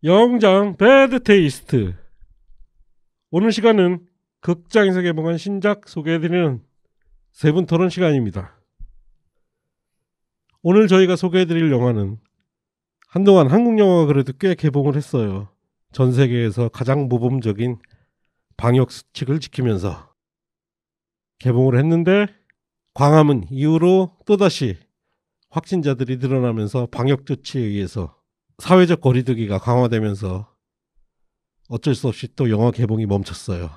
영장 배드 테이스트. 오늘 시간은 극장에서 개봉한 신작 소개해드리는 세분 토론 시간입니다. 오늘 저희가 소개해드릴 영화는 한동안 한국 영화가 그래도 꽤 개봉을 했어요. 전 세계에서 가장 모범적인 방역 수칙을 지키면서 개봉을 했는데 광화문 이후로 또다시 확진자들이 늘어나면서 방역 조치에 의해서 사회적 거리두기가 강화되면서 어쩔 수 없이 또 영화 개봉이 멈췄어요.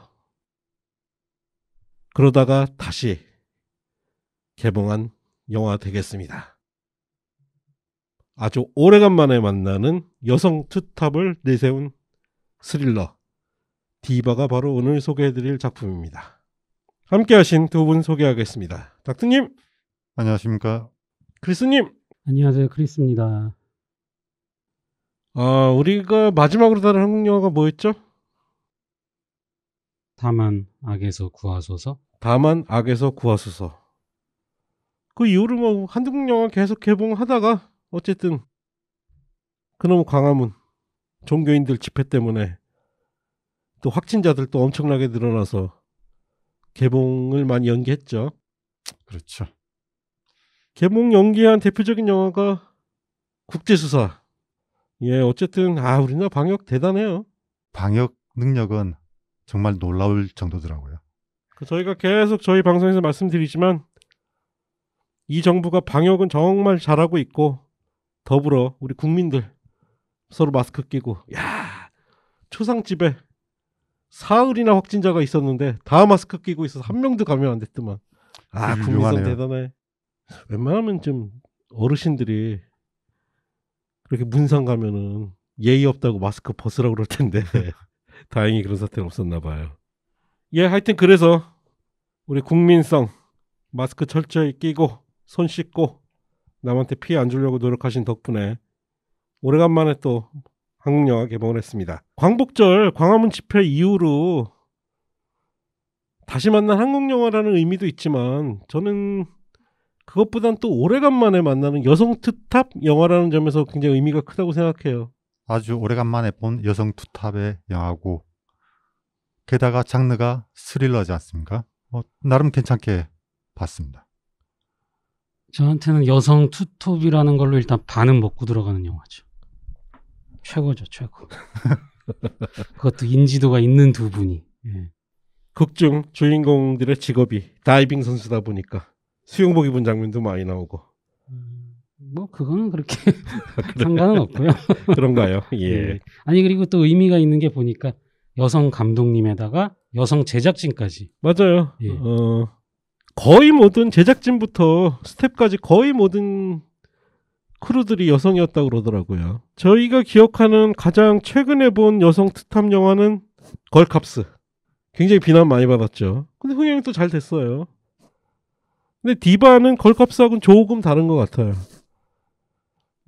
그러다가 다시 개봉한 영화 되겠습니다. 아주 오래간만에 만나는 여성 투탑을 내세운 스릴러 디바가 바로 오늘 소개해드릴 작품입니다. 함께 하신 두 분 소개하겠습니다. 닥터님. 안녕하십니까. 크리스님. 안녕하세요. 크리스입니다. 우리가 마지막으로 다룬 한국 영화가 뭐였죠? 다만 악에서 구하소서. 다만 악에서 구하소서. 그 이후로 뭐 한국 영화 계속 개봉하다가 어쨌든 그놈 광화문 종교인들 집회 때문에 또 확진자들도 엄청나게 늘어나서 개봉을 많이 연기했죠. 그렇죠. 개봉 연기한 대표적인 영화가 국제수사. 예, 어쨌든 우리나라 방역 대단해요. 방역 능력은 정말 놀라울 정도더라고요. 저희가 계속 저희 방송에서 말씀드리지만 이 정부가 방역은 정말 잘하고 있고 더불어 우리 국민들 서로 마스크 끼고 초상집에 사흘이나 확진자가 있었는데 다 마스크 끼고 있어서 한 명도 감염 안 됐더만. 국민성 대단해. 웬만하면 좀 어르신들이 그렇게 문상 가면은 예의 없다고 마스크 벗으라고 그럴 텐데 다행히 그런 사태는 없었나 봐요. 예, 하여튼 그래서 우리 국민성 마스크 철저히 끼고 손 씻고 남한테 피해 안 주려고 노력하신 덕분에 오래간만에 또 한국 영화 개봉을 했습니다. 광복절 광화문 집회 이후로 다시 만난 한국 영화라는 의미도 있지만 저는 그것보단 또 오래간만에 만나는 여성 투탑 영화라는 점에서 굉장히 의미가 크다고 생각해요. 아주 오래간만에 본 여성 투탑의 영화고 게다가 장르가 스릴러지 않습니까? 나름 괜찮게 봤습니다. 저한테는 여성 투톱이라는 걸로 일단 반은 먹고 들어가는 영화죠. 최고죠, 최고. 그것도 인지도가 있는 두 분이. 예. 극중 주인공들의 직업이 다이빙 선수다 보니까 수영복 입은 장면도 많이 나오고. 뭐 그거는 그렇게 상관은 없고요. 그런가요? 예. 예. 아니 그리고 또 의미가 있는 게 보니까 여성 감독님에다가 여성 제작진까지. 맞아요. 예. 거의 모든 제작진부터 스텝까지 거의 모든 크루들이 여성이었다고 그러더라고요. 저희가 기억하는 가장 최근에 본 여성 투탑 영화는 걸캅스. 굉장히 비난 많이 받았죠. 근데 흥행이 또 잘 됐어요. 근데 디바는 걸캅스하고는 조금 다른 것 같아요.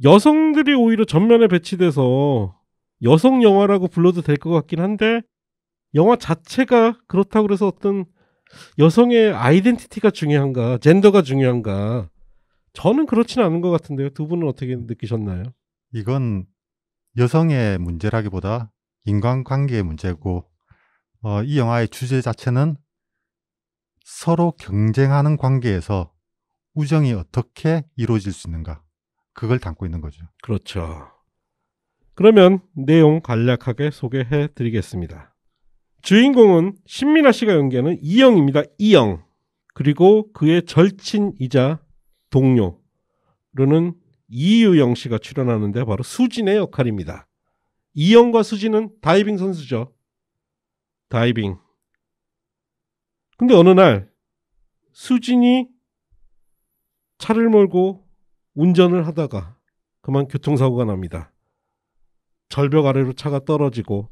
여성들이 오히려 전면에 배치돼서 여성 영화라고 불러도 될 것 같긴 한데 영화 자체가 그렇다고 해서 어떤 여성의 아이덴티티가 중요한가, 젠더가 중요한가, 저는 그렇지는 않은 것 같은데요. 두 분은 어떻게 느끼셨나요? 이건 여성의 문제라기보다 인간관계의 문제고 이 영화의 주제 자체는 서로 경쟁하는 관계에서 우정이 어떻게 이루어질 수 있는가, 그걸 담고 있는 거죠. 그렇죠. 그러면 내용 간략하게 소개해 드리겠습니다. 주인공은 신민아 씨가 연기하는 이영입니다. 이영. 그리고 그의 절친이자 동료로는 이유영 씨가 출연하는데 바로 수진의 역할입니다. 이영과 수진은 다이빙 선수죠. 다이빙. 근데 어느 날 수진이 차를 몰고 운전을 하다가 그만 교통사고가 납니다. 절벽 아래로 차가 떨어지고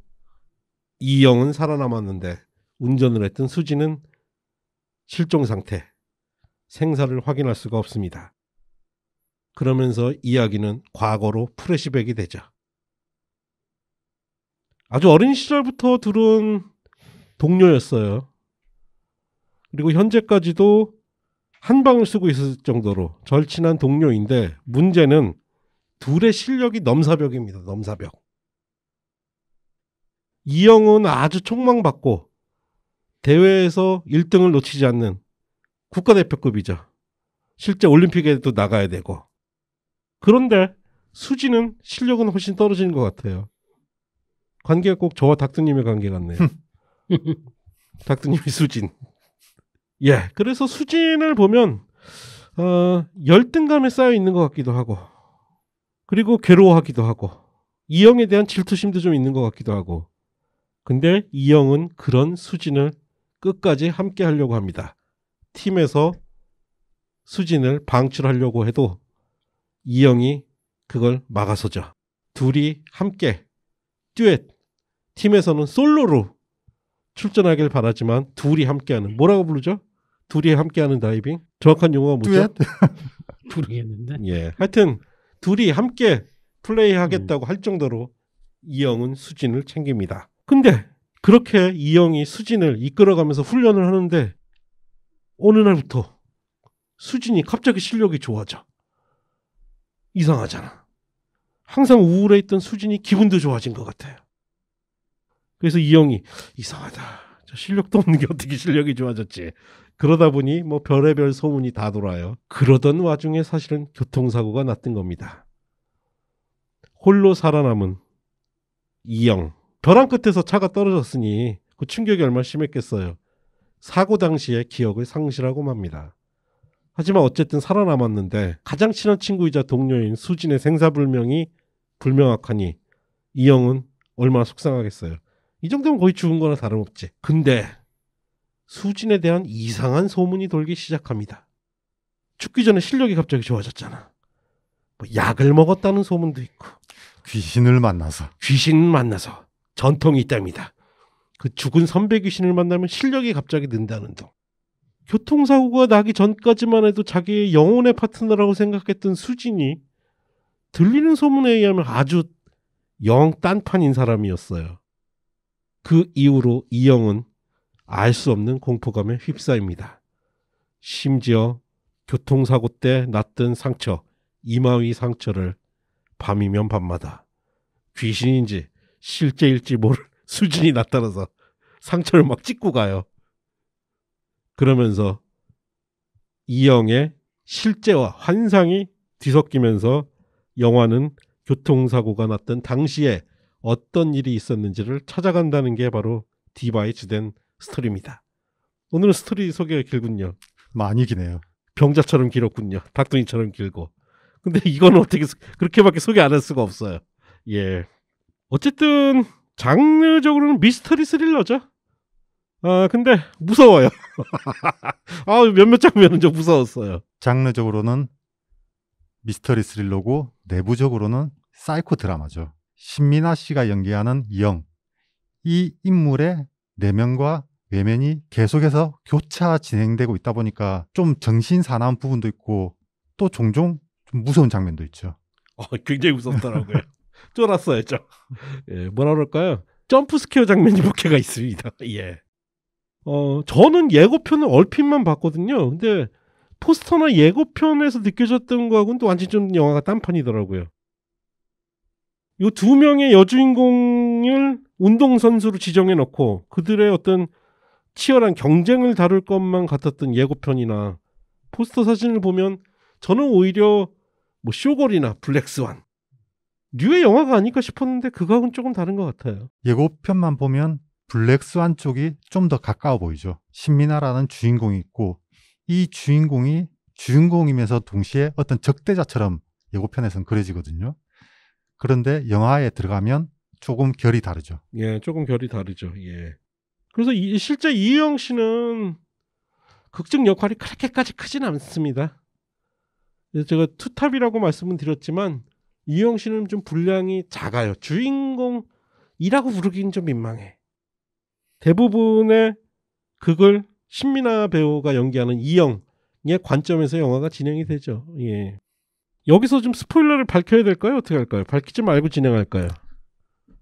이영은 살아남았는데 운전을 했던 수진은 실종 상태, 생사를 확인할 수가 없습니다. 그러면서 이야기는 과거로 플래시백이 되죠. 아주 어린 시절부터 들은 동료였어요. 그리고 현재까지도 한 방을 쓰고 있을 정도로 절친한 동료인데 문제는 둘의 실력이 넘사벽입니다. 넘사벽. 이영은 아주 촉망받고 대회에서 1등을 놓치지 않는 국가대표급이죠. 실제 올림픽에도 나가야 되고. 그런데 수지는 실력은 훨씬 떨어지는 것 같아요. 관계가 꼭 저와 닥터님의 관계 같네요. 닥터님이 수진. 예, 그래서 수진을 보면 열등감에 쌓여 있는 것 같기도 하고, 그리고 괴로워하기도 하고, 이영에 대한 질투심도 좀 있는 것 같기도 하고. 근데 이영은 그런 수진을 끝까지 함께 하려고 합니다. 팀에서 수진을 방출하려고 해도 이영이 그걸 막아서죠. 둘이 함께 듀엣, 팀에서는 솔로로 출전하길 바라지만 둘이 함께하는, 뭐라고 부르죠? 둘이 함께하는 다이빙? 정확한 용어가 뭐죠? 듀엣? 모르겠는데. 예, 하여튼 둘이 함께 플레이하겠다고 할 정도로 이영은 수진을 챙깁니다. 근데 그렇게 이영이 수진을 이끌어가면서 훈련을 하는데 어느 날부터 수진이 갑자기 실력이 좋아져. 이상하잖아. 항상 우울해 있던 수진이 기분도 좋아진 것 같아요. 그래서 이영이 이상하다. 저 실력도 없는 게 어떻게 실력이 좋아졌지. 그러다 보니 뭐 별의별 소문이 다 돌아요. 그러던 와중에 사실은 교통사고가 났던 겁니다. 홀로 살아남은 이영. 벼랑 끝에서 차가 떨어졌으니 그 충격이 얼마나 심했겠어요. 사고 당시의 기억을 상실하고 맙니다. 하지만 어쨌든 살아남았는데 가장 친한 친구이자 동료인 수진의 생사불명이 불명확하니 이영은 얼마나 속상하겠어요. 이 정도면 거의 죽은 거나 다름없지. 근데 수진에 대한 이상한 소문이 돌기 시작합니다. 죽기 전에 실력이 갑자기 좋아졌잖아. 뭐 약을 먹었다는 소문도 있고 귀신을 만나서. 귀신 만나서 전통이 있답니다. 그 죽은 선배 귀신을 만나면 실력이 갑자기 는다는 등. 교통사고가 나기 전까지만 해도 자기의 영혼의 파트너라고 생각했던 수진이 들리는 소문에 의하면 아주 영 딴판인 사람이었어요. 그 이후로 이영은 알 수 없는 공포감에 휩싸입니다. 심지어 교통사고 때 났던 상처, 이마 위 상처를 밤이면 밤마다 귀신인지 실제일지 모를 수진이 나타나서 상처를 막 찢고 가요. 그러면서 이영의 실제와 환상이 뒤섞이면서 영화는 교통사고가 났던 당시에 어떤 일이 있었는지를 찾아간다는 게 바로 디바의 주된 스토리입니다. 오늘은 스토리 소개가 길군요. 많이 기네요. 병자처럼 길었군요. 닭둥이처럼 길고. 근데 이거는 어떻게 그렇게밖에 소개 안 할 수가 없어요. 예. 어쨌든 장르적으로는 미스터리 스릴러죠. 아 근데 무서워요. 아 몇몇 장면은 좀 무서웠어요. 장르적으로는 미스터리 스릴러고 내부적으로는 사이코 드라마죠. 신민아 씨가 연기하는 이영. 이 인물의 내면과 외면이 계속해서 교차 진행되고 있다 보니까 좀 정신 사나운 부분도 있고 또 종종 좀 무서운 장면도 있죠. 굉장히 무섭더라고요. 쫄았어요. 예, 뭐라 그럴까요? 점프 스퀘어 장면이 몇 개가 있습니다. 예. 저는 예고편을 얼핏만 봤거든요. 근데 포스터나 예고편에서 느껴졌던 거하고는 또 완전 좀 영화가 딴판이더라고요. 이 두 명의 여주인공을 운동선수로 지정해 놓고 그들의 어떤 치열한 경쟁을 다룰 것만 같았던 예고편이나 포스터 사진을 보면 저는 오히려 뭐 쇼걸이나 블랙스완 류의 영화가 아닐까 싶었는데 그거하고는 조금 다른 것 같아요. 예고편만 보면 블랙스완 쪽이 좀 더 가까워 보이죠. 신민아라는 주인공이 있고 이 주인공이 주인공이면서 동시에 어떤 적대자처럼 예고편에서는 그려지거든요. 그런데 영화에 들어가면 조금 결이 다르죠. 예, 조금 결이 다르죠. 예. 그래서 실제 이유영 씨는 극중 역할이 그렇게까지 크진 않습니다. 그래서 제가 투탑이라고 말씀은 드렸지만 이유영 씨는 좀 분량이 작아요. 주인공이라고 부르기는 좀 민망해. 대부분의 극을 신민아 배우가 연기하는 이영의 관점에서 영화가 진행이 되죠. 예. 여기서 좀 스포일러를 밝혀야 될까요? 어떻게 할까요? 밝히지 말고 진행할까요?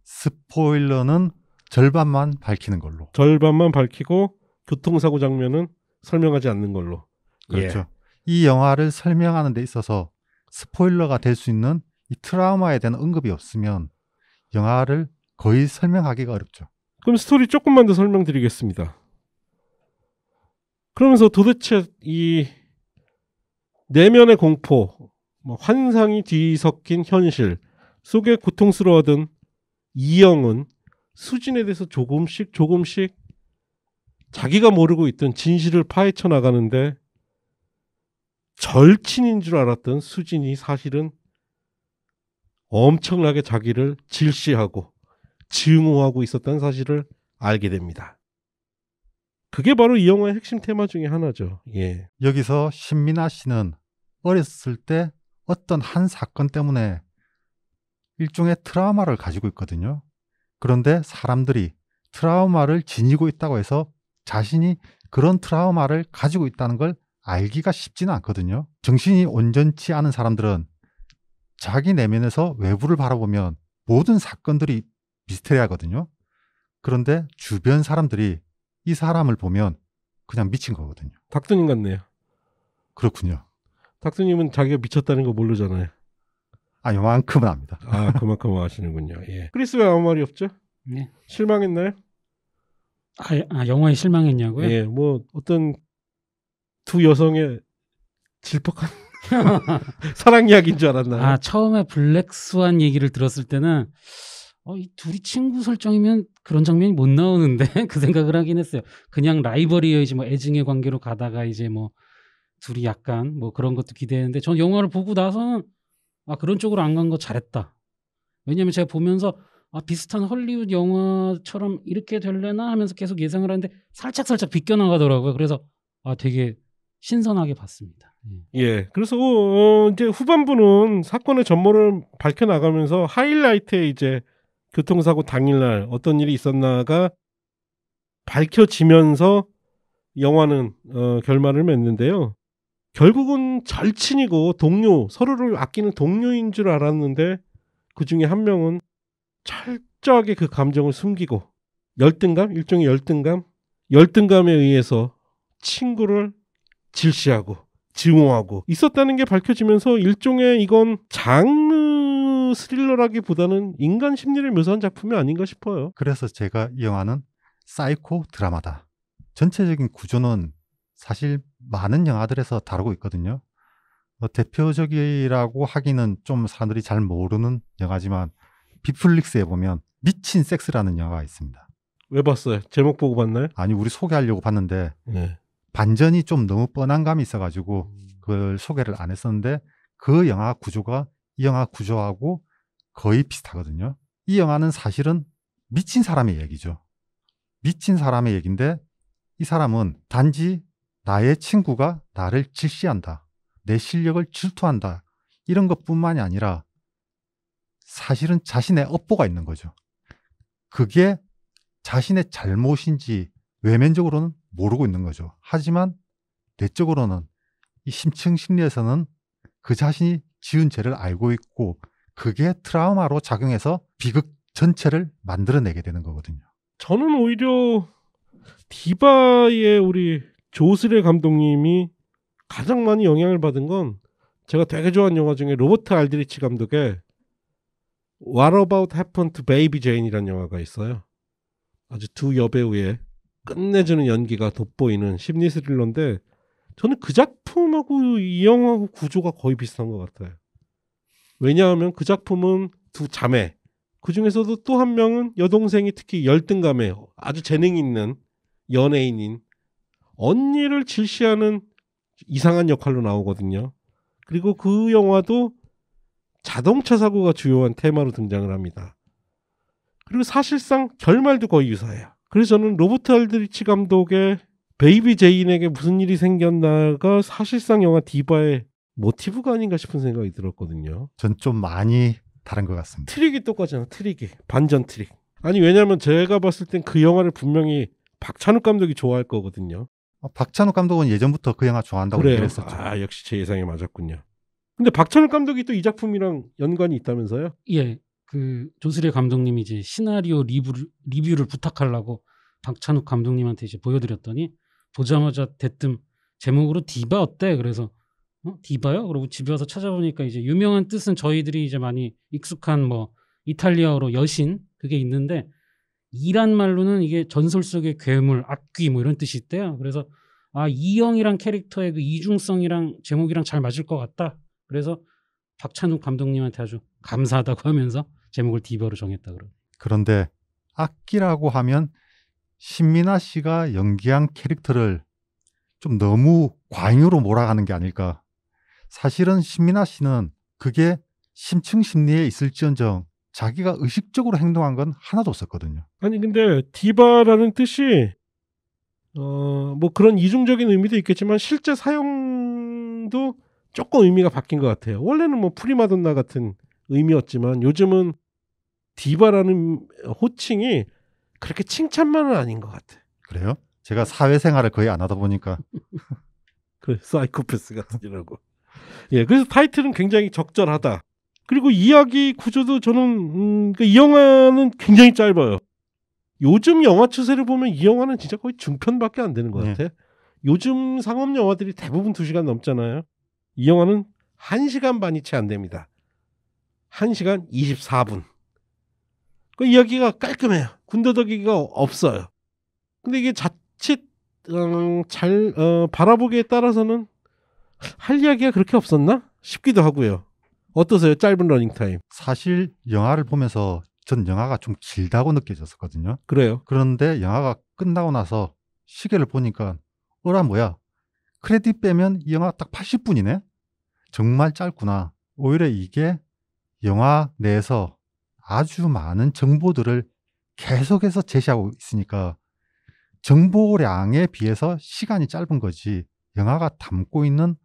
스포일러는 절반만 밝히는 걸로. 절반만 밝히고 교통사고 장면은 설명하지 않는 걸로. 그렇죠. 예. 이 영화를 설명하는 데 있어서 스포일러가 될 수 있는 이 트라우마에 대한 언급이 없으면 영화를 거의 설명하기가 어렵죠. 그럼 스토리 조금만 더 설명드리겠습니다. 그러면서 도대체 이 내면의 공포, 환상이 뒤섞인 현실 속에 고통스러워하던 이영은 수진에 대해서 조금씩 자기가 모르고 있던 진실을 파헤쳐 나가는데 절친인 줄 알았던 수진이 사실은 엄청나게 자기를 질시하고 증오하고 있었다는 사실을 알게 됩니다. 그게 바로 이 영화의 핵심 테마 중에 하나죠. 예. 여기서 신민아 씨는 어렸을 때 어떤 한 사건 때문에 일종의 트라우마를 가지고 있거든요. 그런데 사람들이 트라우마를 지니고 있다고 해서 자신이 그런 트라우마를 가지고 있다는 걸 알기가 쉽지는 않거든요. 정신이 온전치 않은 사람들은 자기 내면에서 외부를 바라보면 모든 사건들이 미스테리하거든요. 그런데 주변 사람들이 이 사람을 보면 그냥 미친 거거든요. 닥터님 같네요. 그렇군요. 닥터님은 자기가 미쳤다는 거 모르잖아요. 아, 요만큼은 압니다. 아, 그만큼 아시는군요. 예. 크리스 왜 아무 말이 없죠? 네. 실망했나요? 영화에 실망했냐고요? 예, 뭐 어떤 두 여성의 질퍽한 사랑 이야기인 줄 알았나요? 처음에 블랙스완 얘기를 들었을 때는 이 둘이 친구 설정이면 그런 장면이 못 나오는데 그 생각을 하긴 했어요. 그냥 라이벌이어야지 뭐 애증의 관계로 가다가 이제 뭐 둘이 약간 뭐 그런 것도 기대했는데 전 영화를 보고 나서는 그런 쪽으로 안 간 거 잘했다. 왜냐면 제가 보면서 비슷한 헐리우드 영화처럼 이렇게 될래나 하면서 계속 예상을 하는데 살짝 비껴나가더라고요. 그래서 되게 신선하게 봤습니다. 예, 그래서 이제 후반부는 사건의 전모를 밝혀나가면서 하이라이트에 이제 교통사고 당일날 어떤 일이 있었나가 밝혀지면서 영화는 결말을 맺는데요. 결국은 절친이고 동료, 서로를 아끼는 동료인 줄 알았는데 그 중에 한 명은 철저하게 그 감정을 숨기고 열등감, 일종의 열등감에 의해서 친구를 질시하고 증오하고 있었다는 게 밝혀지면서 일종의 이건 장르 스릴러라기보다는 인간 심리를 묘사한 작품이 아닌가 싶어요. 그래서 제가 이 영화는 사이코 드라마다. 전체적인 구조는 사실 많은 영화들에서 다루고 있거든요. 대표적이라고 하기는 좀 사람들이 잘 모르는 영화지만 빅플릭스에 보면 미친 섹스라는 영화가 있습니다. 왜 봤어요? 제목 보고 봤나요? 아니, 우리 소개하려고 봤는데 네. 반전이 좀 너무 뻔한 감이 있어가지고 그걸 소개를 안 했었는데 그 영화 구조가 이 영화 구조하고 거의 비슷하거든요. 이 영화는 사실은 미친 사람의 얘기죠. 미친 사람의 얘기인데 이 사람은 단지 나의 친구가 나를 질시한다, 내 실력을 질투한다, 이런 것뿐만이 아니라 사실은 자신의 업보가 있는 거죠. 그게 자신의 잘못인지 외면적으로는 모르고 있는 거죠. 하지만 내적으로는 이 심층 심리에서는 그 자신이 지은 죄를 알고 있고 그게 트라우마로 작용해서 비극 전체를 만들어내게 되는 거거든요. 저는 오히려 디바의 우리 조스레 감독님이 가장 많이 영향을 받은 건 제가 되게 좋아하는 영화 중에 로버트 알드리치 감독의 What About Happened to Baby Jane이라는 영화가 있어요. 아주 두 여배우의 끝내주는 연기가 돋보이는 심리 스릴러인데 저는 그 작품하고 이 영화하고 구조가 거의 비슷한 것 같아요. 왜냐하면 그 작품은 두 자매, 그 중에서도 또 한 명은 여동생이 특히 열등감에 아주 재능 있는 연예인인 언니를 질시하는 이상한 역할로 나오거든요. 그리고 그 영화도 자동차 사고가 주요한 테마로 등장을 합니다. 그리고 사실상 결말도 거의 유사해요. 그래서 저는 로버트 알드리치 감독의 베이비 제인에게 무슨 일이 생겼나가 사실상 영화 디바의 모티브가 아닌가 싶은 생각이 들었거든요. 전 좀 많이 다른 것 같습니다. 트릭이 똑같잖아. 트릭이. 반전 트릭. 아니 왜냐면 제가 봤을 땐 그 영화를 분명히 박찬욱 감독이 좋아할 거거든요. 박찬욱 감독은 예전부터 그 영화 좋아한다고 그래요. 얘기했었죠. 역시 제 예상이 맞았군요. 근데 박찬욱 감독이 또 이 작품이랑 연관이 있다면서요? 예, 그 조스레 감독님이 이제 시나리오 리뷰를 부탁하려고 박찬욱 감독님한테 이제 보여드렸더니 보자마자 대뜸 제목으로 디바 어때? 그래서 디바요? 그리고 집에 와서 찾아보니까 이제 유명한 뜻은 저희들이 이제 많이 익숙한 뭐 이탈리아어로 여신 그게 있는데 이란 말로는 이게 전설 속의 괴물, 악귀 뭐 이런 뜻이 있대요. 그래서 이영이랑 캐릭터의 그 이중성이랑 제목이랑 잘 맞을 것 같다. 그래서 박찬욱 감독님한테 아주 감사하다고 하면서 제목을 디바로 정했다 그러고. 그런데 악기라고 하면 신민아 씨가 연기한 캐릭터를 좀 너무 과잉으로 몰아가는 게 아닐까. 사실은 신민아 씨는 그게 심층 심리에 있을지언정 자기가 의식적으로 행동한 건 하나도 없었거든요. 아니 근데 디바라는 뜻이 뭐 그런 이중적인 의미도 있겠지만 실제 사용도 조금 의미가 바뀐 것 같아요. 원래는 뭐 프리마돈나 같은 의미였지만 요즘은 디바라는 호칭이 그렇게 칭찬만은 아닌 것 같아. 그래요? 제가 사회생활을 거의 안 하다 보니까. 그 사이코패스 같으라고. 예, 그래서 타이틀은 굉장히 적절하다. 그리고 이야기 구조도 저는 이 영화는 굉장히 짧아요. 요즘 영화 추세를 보면 이 영화는 진짜 거의 중편밖에 안 되는 것 네. 같아. 요즘 상업 영화들이 대부분 2시간 넘잖아요. 이 영화는 1시간 반이 채 안 됩니다. 1시간 24분. 그 이야기가 깔끔해요. 군더더기가 없어요. 근데 이게 자칫 잘 바라보기에 따라서는 할 이야기가 그렇게 없었나 싶기도 하고요. 어떠세요? 짧은 러닝타임. 사실 영화를 보면서 전 영화가 좀 길다고 느껴졌었거든요. 그래요. 그런데 영화가 끝나고 나서 시계를 보니까 뭐야, 크레딧 빼면 이 영화 딱 80분이네? 정말 짧구나. 오히려 이게 영화 내에서 아주 많은 정보들을 계속해서 제시하고 있으니까 정보량에 비해서 시간이 짧은 거지, 영화가 담고 있는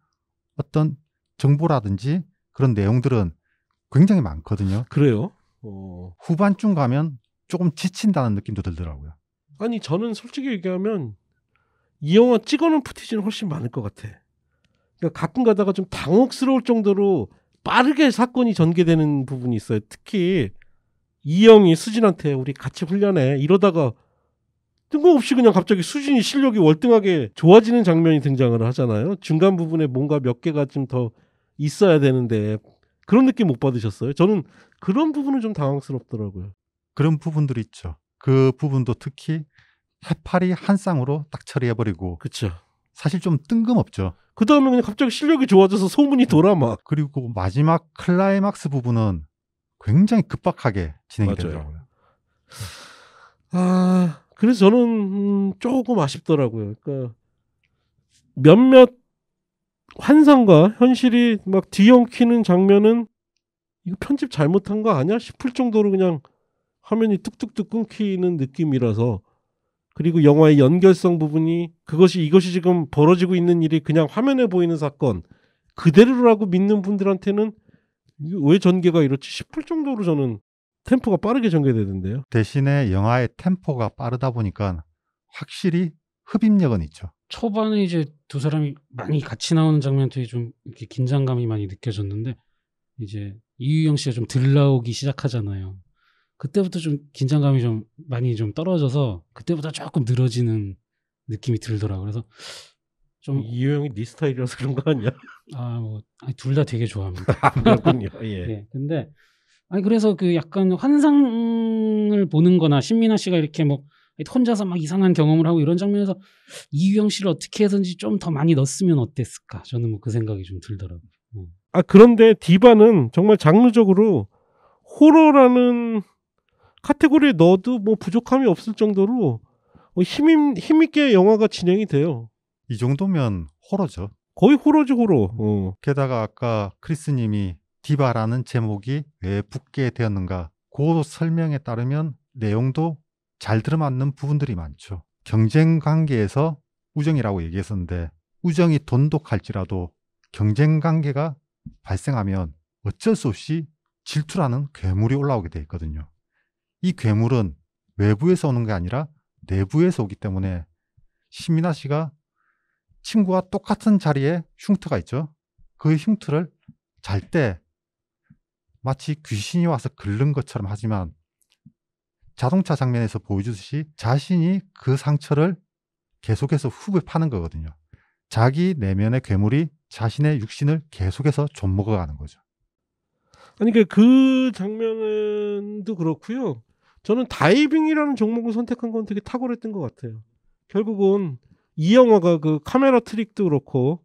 어떤 정보라든지 그런 내용들은 굉장히 많거든요. 그래요. 후반쯤 가면 조금 지친다는 느낌도 들더라고요. 아니 저는 솔직히 얘기하면 이 영화 찍어놓은 푸티지는 훨씬 많을 것 같아. 그러니까 가끔 가다가 좀 당혹스러울 정도로 빠르게 사건이 전개되는 부분이 있어요. 특히 이영이 수진한테 우리 같이 훈련해 이러다가 뜬금없이 그냥 갑자기 수진이 실력이 월등하게 좋아지는 장면이 등장을 하잖아요. 중간 부분에 뭔가 몇 개가 좀 더 있어야 되는데 그런 느낌 못 받으셨어요? 저는 그런 부분은 좀 당황스럽더라고요. 그런 부분들이 있죠. 그 부분도 특히 해파리 한 쌍으로 딱 처리해버리고 그렇죠. 사실 좀 뜬금없죠. 그 다음에 그냥 갑자기 실력이 좋아져서 소문이 돌아 막. 그리고 마지막 클라이막스 부분은 굉장히 급박하게 진행이 맞아요. 되더라고요. 그래서 저는 조금 아쉽더라고요. 그러니까 몇몇 환상과 현실이 막 뒤엉키는 장면은 이거 편집 잘못한 거 아니야 싶을 정도로 그냥 화면이 뚝뚝뚝 끊기는 느낌이라서, 그리고 영화의 연결성 부분이 이것이 지금 벌어지고 있는 일이 그냥 화면에 보이는 사건 그대로라고 믿는 분들한테는 왜 전개가 이렇지 싶을 정도로 저는 템포가 빠르게 전개되던데요. 대신에 영화의 템포가 빠르다 보니까 확실히 흡입력은 있죠. 초반에 이제 두 사람이 많이 같이 나오는 장면들이 좀 이렇게 긴장감이 많이 느껴졌는데 이제 이유영 씨가 좀 덜 나오기 시작하잖아요. 그때부터 좀 긴장감이 좀 많이 좀 떨어져서 그때보다 조금 늘어지는 느낌이 들더라고요. 그래서 좀 이유영이 네 스타일이라서 그런 거 아니야? 둘 다 되게 좋아합니다. 그렇군요. 예. 예. 근데 그래서 그 약간 환상을 보는 거나 신민아 씨가 이렇게 뭐 혼자서 막 이상한 경험을 하고 이런 장면에서 이유영 씨를 어떻게 해서든지 좀 더 많이 넣었으면 어땠을까? 저는 뭐 그 생각이 좀 들더라고요. 그런데 디바는 정말 장르적으로 호러라는 카테고리에 넣어도 뭐 부족함이 없을 정도로 힘있게 영화가 진행이 돼요. 이 정도면 호러죠. 거의 호러지 호러. 게다가 아까 크리스님이 디바라는 제목이 왜 붙게 되었는가, 그 설명에 따르면 내용도 잘 들어맞는 부분들이 많죠. 경쟁 관계에서 우정이라고 얘기했었는데 우정이 돈독할지라도 경쟁 관계가 발생하면 어쩔 수 없이 질투라는 괴물이 올라오게 돼 있거든요. 이 괴물은 외부에서 오는 게 아니라 내부에서 오기 때문에 신민아 씨가 친구와 똑같은 자리에 흉터가 있죠. 그 흉터를 잘 때 마치 귀신이 와서 긁는 것처럼 하지만 자동차 장면에서 보여주듯이 자신이 그 상처를 계속해서 후벼 파는 거거든요. 자기 내면의 괴물이 자신의 육신을 계속해서 좀먹어가는 거죠. 아니 그 장면도 그렇고요. 저는 다이빙이라는 종목을 선택한 건 되게 탁월했던 것 같아요. 결국은 이 영화가 그 카메라 트릭도 그렇고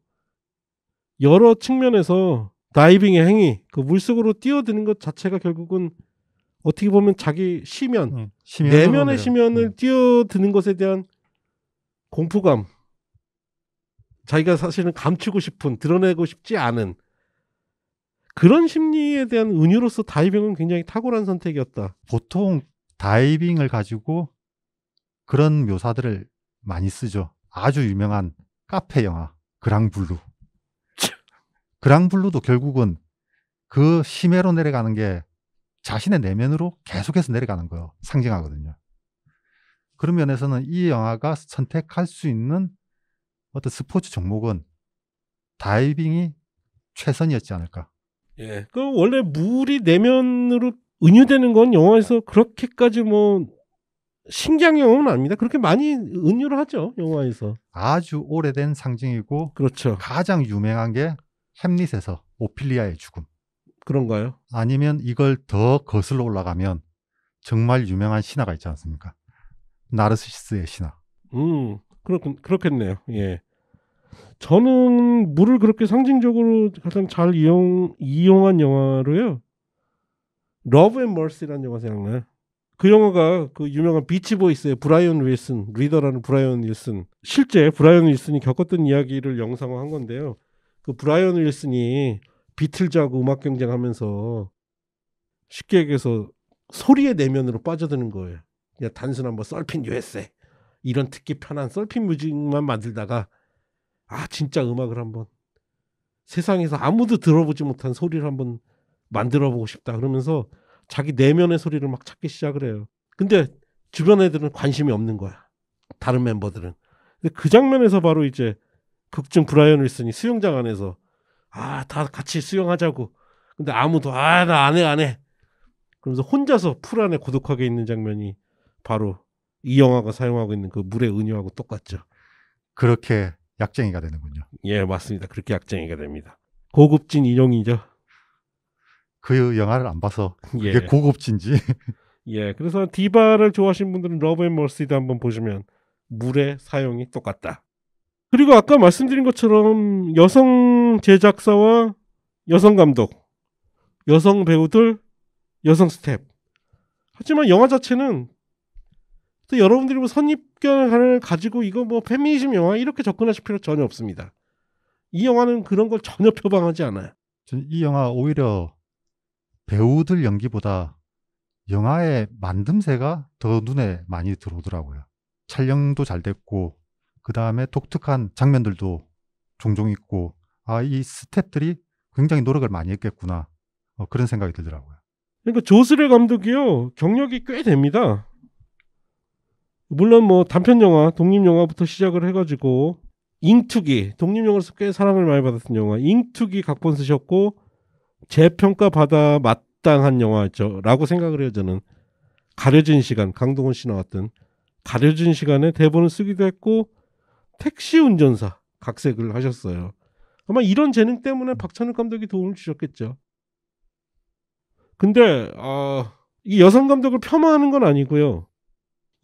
여러 측면에서 다이빙의 행위, 그 물속으로 뛰어드는 것 자체가 결국은 어떻게 보면 자기 시면, 내면의 시면을 뛰어드는 것에 대한 공포감, 자기가 사실은 감추고 싶은, 드러내고 싶지 않은 그런 심리에 대한 은유로서 다이빙은 굉장히 탁월한 선택이었다. 보통 다이빙을 가지고 그런 묘사들을 많이 쓰죠. 아주 유명한 카페 영화 그랑블루. 그랑블루도 결국은 그 심해로 내려가는 게 자신의 내면으로 계속해서 내려가는 거예요. 상징하거든요. 그런 면에서는 이 영화가 선택할 수 있는 어떤 스포츠 종목은 다이빙이 최선이었지 않을까. 예. 그 원래 물이 내면으로 은유되는 건 영화에서 그렇게까지 뭐 신기한 경험은 아닙니다. 그렇게 많이 은유를 하죠, 영화에서. 아주 오래된 상징이고 그렇죠. 가장 유명한 게 햄릿에서 오피리아의 죽음. 그런가요? 아니면 이걸 더 거슬러 올라가면 정말 유명한 신화가 있지 않습니까? 나르시시스의 신화. 그렇겠네요. 예. 저는 물을 그렇게 상징적으로 가장 잘 이용한 영화로요. 러브 앤 머시라는 영화 생각나요? 그 영화가 그 유명한 비치보이스의 브라이언 윌슨, 리더라는 브라이언 윌슨, 실제 브라이언 윌슨이 겪었던 이야기를 영상화한 건데요. 그 브라이언 윌슨이 비틀즈하고 음악 경쟁하면서 쉽게 얘기해서 소리의 내면으로 빠져드는 거예요. 그냥 단순한 뭐 서핑 USA 이런 듣기 편한 서핑 뮤직만 만들다가 진짜 음악을 한번 세상에서 아무도 들어보지 못한 소리를 한번 만들어보고 싶다 그러면서 자기 내면의 소리를 막 찾기 시작을 해요. 근데 주변 애들은 관심이 없는 거야. 다른 멤버들은. 근데 그 장면에서 바로 이제 극중 브라이언 윌슨이 수영장 안에서 다 같이 수영하자고. 근데 아무도 나 안 해. 그러면서 혼자서 풀 안에 고독하게 있는 장면이 바로 이 영화가 사용하고 있는 그 물의 은유하고 똑같죠. 그렇게 약쟁이가 되는군요. 예, 맞습니다. 그렇게 약쟁이가 됩니다. 고급진 인용이죠. 그 영화를 안 봐서 그게 예. 고급진지. 예, 그래서 디바를 좋아하시는 분들은 러브 앤 머시도 한번 보시면 물의 사용이 똑같다. 그리고 아까 말씀드린 것처럼 여성 제작사와 여성 감독, 여성 배우들, 여성 스텝. 하지만 영화 자체는 또 여러분들이 뭐 선입견을 가지고 이거 뭐 페미니즘 영화 이렇게 접근하실 필요 전혀 없습니다. 이 영화는 그런 걸 전혀 표방하지 않아요. 전 이 영화 오히려 배우들 연기보다 영화의 만듦새가 더 눈에 많이 들어오더라고요. 촬영도 잘 됐고 그 다음에 독특한 장면들도 종종 있고 이 스태프들이 굉장히 노력을 많이 했겠구나 그런 생각이 들더라고요. 그러니까 조스레 감독이요 경력이 꽤 됩니다. 물론 뭐 단편 영화, 독립 영화부터 시작을 해가지고 잉투기, 독립 영화로서 꽤 사랑을 많이 받았던 영화 잉투기 각본 쓰셨고 재평가 받아 마땅한 영화죠 라고 생각을 해요. 저는 가려진 시간, 강동원 씨 나왔던 가려진 시간에 대본을 쓰기도 했고 택시 운전사 각색을 하셨어요. 아마 이런 재능 때문에 박찬욱 감독이 도움을 주셨겠죠. 근데 이 여성 감독을 폄하하는 건 아니고요.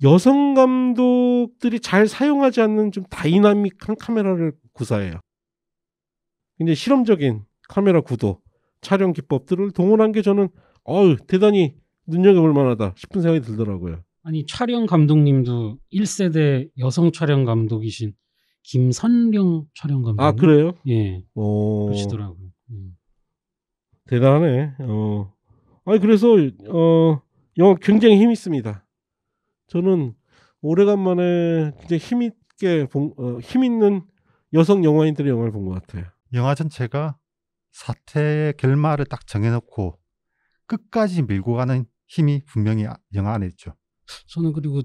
여성 감독들이 잘 사용하지 않는 좀 다이나믹한 카메라를 구사해요. 굉장히 실험적인 카메라 구도, 촬영 기법들을 동원한 게 저는 대단히 눈여겨볼 만하다 싶은 생각이 들더라고요. 아니 촬영 감독님도 1세대 여성 촬영 감독이신 김선령 촬영 감독님. 그래요? 예. 그러시더라고요. 대단하네. 그래서 영화 굉장히 힘 있습니다. 저는 오래간만에 굉장히 힘 있는 여성 영화인들의 영화를 본 것 같아요. 영화 전체가 사태의 결말을 딱 정해놓고 끝까지 밀고 가는 힘이 분명히 영화 안에 있죠. 저는 그리고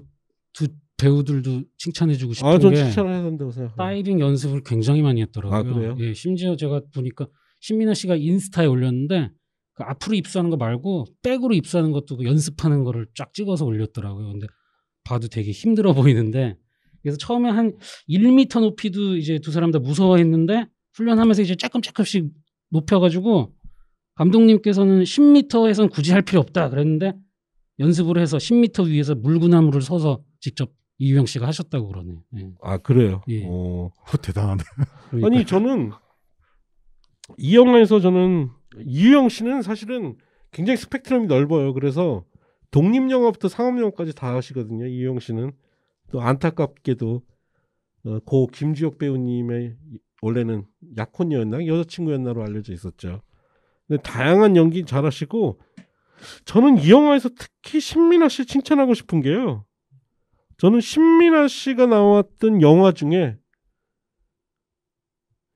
두 배우들도 칭찬해주고 싶은 전 게 칭찬해야 된다고 생각해요. 다이빙 연습을 굉장히 많이 했더라고요. 그래요? 예, 심지어 제가 보니까 신민아 씨가 인스타에 올렸는데 그 앞으로 입수하는 거 말고 백으로 입수하는 것도 그 연습하는 거를 쫙 찍어서 올렸더라고요. 근데 봐도 되게 힘들어 보이는데 그래서 처음에 한 1m 높이도 이제 두 사람 다 무서워했는데 훈련하면서 이제 조금씩 높여가지고 감독님께서는 10m에선 굳이 할 필요 없다 그랬는데 연습을 해서 10m 위에서 물구나무를 서서 직접 이유영 씨가 하셨다고 그러네요. 예. 아 그래요. 예. 대단하네. 그러니까 아니 저는 이 영화에서 저는 이유영 씨는 사실은 굉장히 스펙트럼이 넓어요. 그래서 독립영화부터 상업영화까지 다 하시거든요. 이유영 씨는 또 안타깝게도 고 김주혁 배우님의 원래는 약혼녀였나 여자친구였나로 알려져 있었죠. 근데 다양한 연기 잘하시고 저는 이 영화에서 특히 신민아 씨 칭찬하고 싶은 게요. 저는 신민아 씨가 나왔던 영화 중에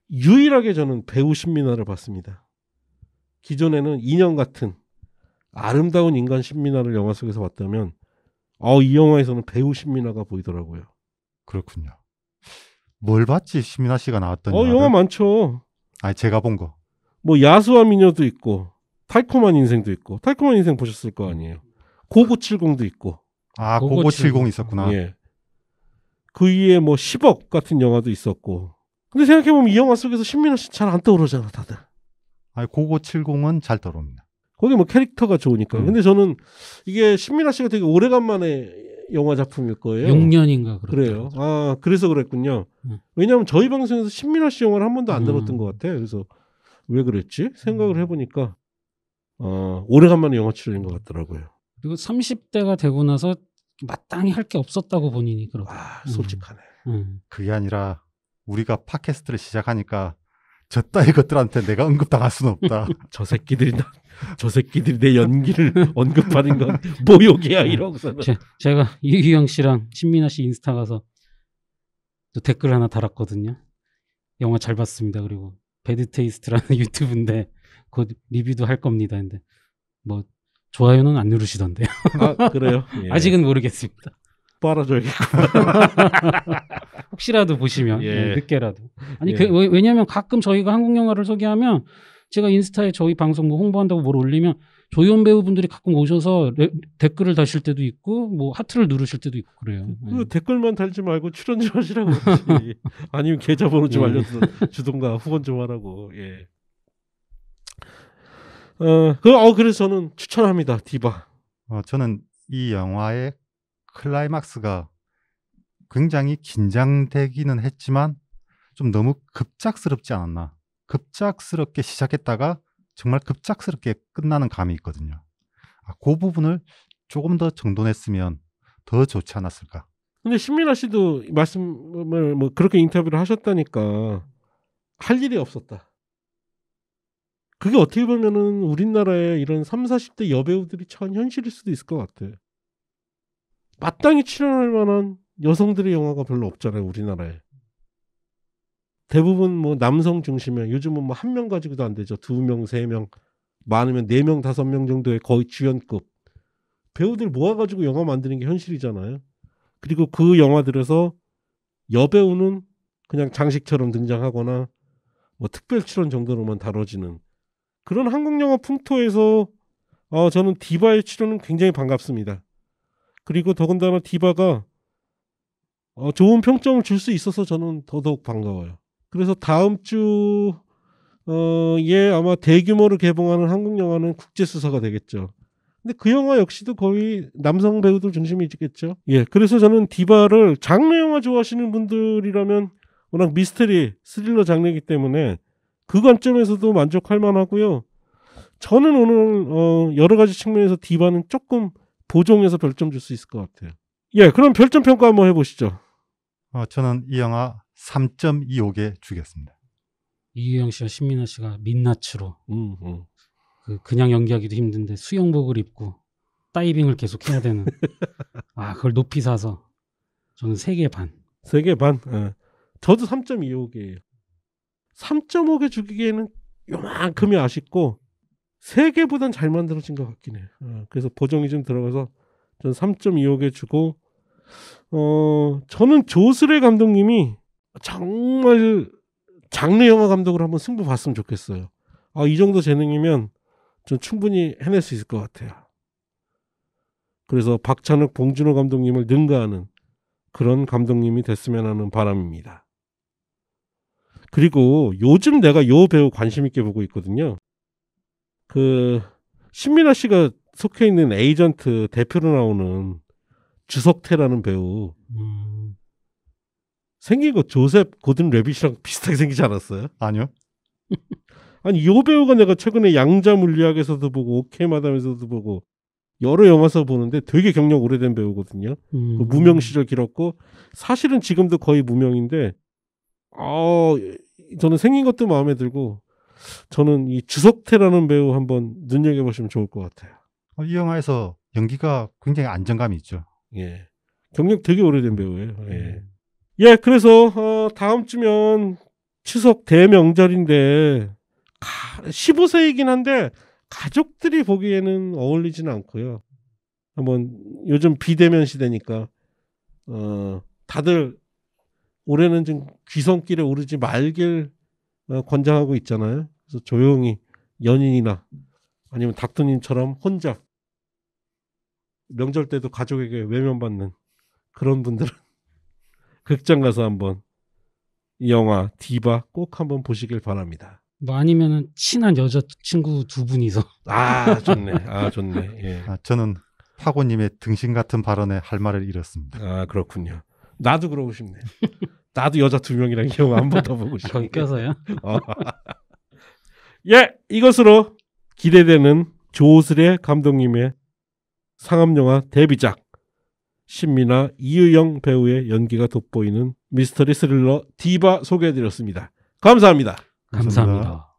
유일하게 저는 배우 신민아를 봤습니다. 기존에는 인형 같은 아름다운 인간 신민아를 영화 속에서 봤다면 이 영화에서는 배우 신민아가 보이더라고요. 그렇군요. 뭘 봤지? 신민아 씨가 나왔던 영화를? 영화 많죠. 아니 제가 본 거. 뭐 야수와 미녀도 있고 달콤한 인생도 있고 달콤한 인생 보셨을 거 아니에요. 고고70도 있고. 아, 고고 고고 70 70 있었구나. 예. 그 위에 뭐 10억 같은 영화도 있었고. 근데 생각해보면 이 영화 속에서 신민아 씨 잘 안 떠오르잖아 다들. 아니 고고 70은 잘 떠오릅니다. 거기 뭐 캐릭터가 좋으니까. 근데 저는 이게 신민아 씨가 되게 오래간만에 영화 작품일 거예요. 6년인가 그래요. 아 그래서 그랬군요. 왜냐하면 저희 방송에서 신민아 씨 영화를 한 번도 안 들었던 것 같아요. 그래서 왜 그랬지? 생각을 해보니까 오래간만에 영화 출연인 것 같더라고요. 그리고 30대가 되고 나서 마땅히 할 게 없었다고 본인이 그러고. 솔직하네. 그게 아니라 우리가 팟캐스트를 시작하니까 저 따위 것들한테 내가 언급당할 수는 없다. 저 새끼들이 내 연기를 언급하는 건 모욕이야 이러고서는. 제가 이유영 씨랑 신민아 씨 인스타 가서 또 댓글 하나 달았거든요. 영화 잘 봤습니다. 그리고 배드 테이스트라는 유튜브인데 곧 리뷰도 할 겁니다. 근데 뭐 좋아요는 안 누르시던데요. 아 그래요? 예. 아직은 모르겠습니다. 빨아줘야겠고. 혹시라도 보시면 예. 늦게라도. 아니 예. 왜냐하면 가끔 저희가 한국 영화를 소개하면 제가 인스타에 저희 방송 뭐 홍보한다고 뭘 올리면 조연 배우분들이 가끔 오셔서 댓글을 다실 때도 있고 뭐 하트를 누르실 때도 있고 그래요. 그 댓글만 달지 말고 출연 좀 하시라고 그러지. 아니면 계좌번호 좀 알려주던가 후원 좀 하라고. 예. 그래서 저는 추천합니다. 디바. 저는 이 영화의 클라이막스가 굉장히 긴장되기는 했지만 좀 너무 급작스럽지 않았나. 급작스럽게 시작했다가 정말 급작스럽게 끝나는 감이 있거든요. 그 부분을 조금 더 정돈했으면 더 좋지 않았을까. 근데 신민아 씨도 말씀을 뭐 그렇게 인터뷰를 하셨다니까 할 일이 없었다. 그게 어떻게 보면은 우리나라의 이런 30, 40대 여배우들이 처한 현실일 수도 있을 것 같아. 마땅히 출연할 만한 여성들의 영화가 별로 없잖아요, 우리나라에. 대부분 뭐 남성 중심에 요즘은 뭐 1명 가지고도 안 되죠. 2명, 3명, 많으면 4명, 5명 정도의 거의 주연급 배우들 모아가지고 영화 만드는 게 현실이잖아요. 그리고 그 영화들에서 여배우는 그냥 장식처럼 등장하거나 뭐 특별 출연 정도로만 다뤄지는 그런 한국 영화 풍토에서 저는 디바의 출연은 굉장히 반갑습니다. 그리고 더군다나 디바가 좋은 평점을 줄 수 있어서 저는 더더욱 반가워요. 그래서 다음 주에 아마 대규모로 개봉하는 한국 영화는 국제수사가 되겠죠. 근데 그 영화 역시도 거의 남성 배우들 중심이 있겠죠. 예, 그래서 저는 디바를 장르 영화 좋아하시는 분들이라면 워낙 미스터리, 스릴러 장르이기 때문에 그 관점에서도 만족할 만하고요. 저는 오늘 여러 가지 측면에서 디바는 조금 보정해서 별점 줄 수 있을 것 같아요. 예, 그럼 별점 평가 한번 해보시죠. 저는 이 영화 3.25개 주겠습니다. 이유영 씨와 신민아 씨가 민낯으로 그냥 연기하기도 힘든데 수영복을 입고 다이빙을 계속 해야 되는 그걸 높이 사서 저는 3개 반. 3개 반? 예. 저도 3.25개예요. 3.5개 주기에는 요만큼이 아쉽고 3개보단 잘 만들어진 것 같긴 해요. 그래서 보정이 좀 들어가서 저는 3.25개 주고 저는 조스레 감독님이 정말 장르 영화 감독으로 한번 승부 봤으면 좋겠어요. 이 정도 재능이면 좀 충분히 해낼 수 있을 것 같아요. 그래서 박찬욱, 봉준호 감독님을 능가하는 그런 감독님이 됐으면 하는 바람입니다. 그리고 요즘 내가 요 배우 관심 있게 보고 있거든요. 신민아 씨가 속해 있는 에이전트 대표로 나오는 주석태라는 배우 생긴 거 조셉 고든 레빗이랑 비슷하게 생기지 않았어요? 아니요. 아니 이 배우가 내가 최근에 양자 물리학에서도 보고 오케이 마담에서도 보고 여러 영화에서 보는데 되게 경력 오래된 배우거든요. 그 무명 시절 길었고 사실은 지금도 거의 무명인데 저는 생긴 것도 마음에 들고 저는 이 주석태라는 배우 한번 눈여겨보시면 좋을 것 같아요. 이 영화에서 연기가 굉장히 안정감이 있죠. 예, 경력 되게 오래된 배우예요. 예, 그래서 다음 주면 추석 대명절인데 15세이긴 한데 가족들이 보기에는 어울리지는 않고요. 한번 요즘 비대면 시대니까 다들 올해는 좀 귀성길에 오르지 말길 권장하고 있잖아요. 그래서 조용히 연인이나 아니면 닥터님처럼 혼자 명절 때도 가족에게 외면받는 그런 분들은 극장 가서 한번 이 영화 디바 꼭 한번 보시길 바랍니다. 뭐 아니면은 친한 여자친구 두 분이서. 좋네. 예. 저는 파고님의 등신 같은 발언에 할 말을 잃었습니다. 그렇군요. 나도 그러고 싶네. 나도 여자 2명이랑 이 영화 한 번 더 보고 싶네. 거기 껴서요? 예, 이것으로 기대되는 조스레 감독님의 상업영화 데뷔작 신민아 이유영 배우의 연기가 돋보이는 미스터리 스릴러 디바 소개해드렸습니다. 감사합니다. 감사합니다.